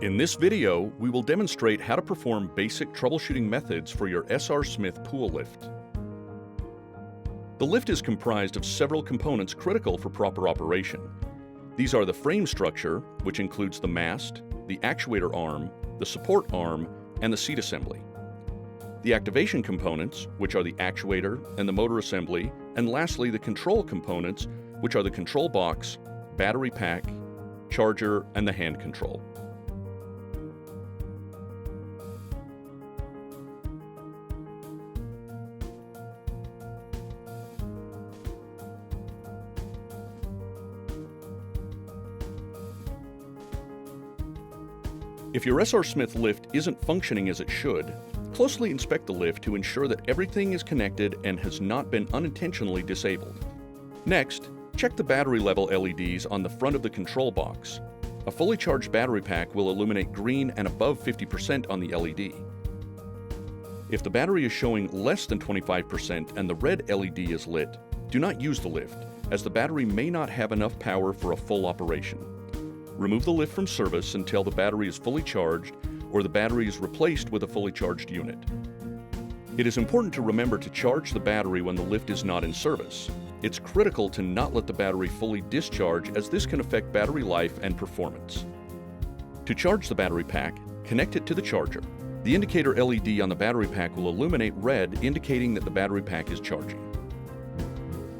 In this video, we will demonstrate how to perform basic troubleshooting methods for your SR Smith pool lift. The lift is comprised of several components critical for proper operation. These are the frame structure, which includes the mast, the actuator arm, the support arm, and the seat assembly. The activation components, which are the actuator and the motor assembly, and lastly the control components, which are the control box, battery pack, charger, and the hand control. If your SR Smith lift isn't functioning as it should, closely inspect the lift to ensure that everything is connected and has not been unintentionally disabled. Next, check the battery level LEDs on the front of the control box. A fully charged battery pack will illuminate green and above 50% on the LED. If the battery is showing less than 25% and the red LED is lit, do not use the lift, as the battery may not have enough power for a full operation. Remove the lift from service until the battery is fully charged or the battery is replaced with a fully charged unit. It is important to remember to charge the battery when the lift is not in service. It's critical to not let the battery fully discharge, as this can affect battery life and performance. To charge the battery pack, connect it to the charger. The indicator LED on the battery pack will illuminate red, indicating that the battery pack is charging.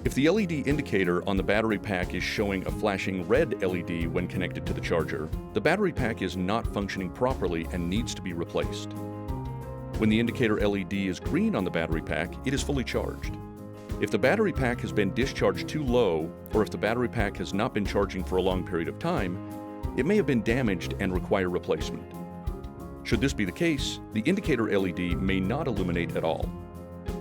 If the LED indicator on the battery pack is showing a flashing red LED when connected to the charger, the battery pack is not functioning properly and needs to be replaced. When the indicator LED is green on the battery pack, it is fully charged. If the battery pack has been discharged too low, or if the battery pack has not been charging for a long period of time, it may have been damaged and require replacement. Should this be the case, the indicator LED may not illuminate at all.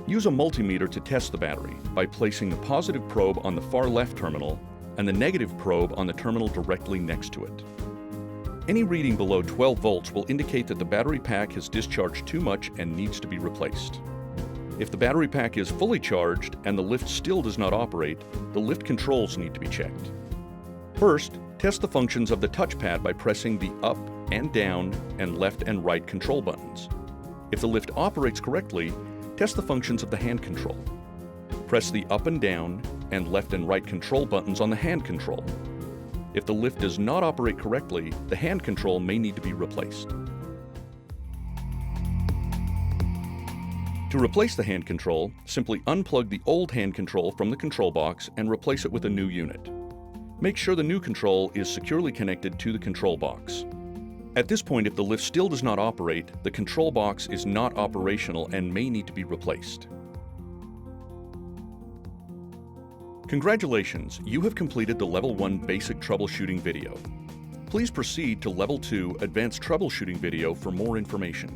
Use a multimeter to test the battery by placing the positive probe on the far left terminal and the negative probe on the terminal directly next to it. Any reading below 12 volts will indicate that the battery pack has discharged too much and needs to be replaced. If the battery pack is fully charged and the lift still does not operate, the lift controls need to be checked. First, test the functions of the touchpad by pressing the up and down and left and right control buttons. If the lift operates correctly, test the functions of the hand control. Press the up and down and left and right control buttons on the hand control. If the lift does not operate correctly, the hand control may need to be replaced. To replace the hand control, simply unplug the old hand control from the control box and replace it with a new unit. Make sure the new control is securely connected to the control box. At this point, if the lift still does not operate, the control box is not operational and may need to be replaced. Congratulations, you have completed the Level 1 Basic Troubleshooting video. Please proceed to Level 2 Advanced Troubleshooting video for more information.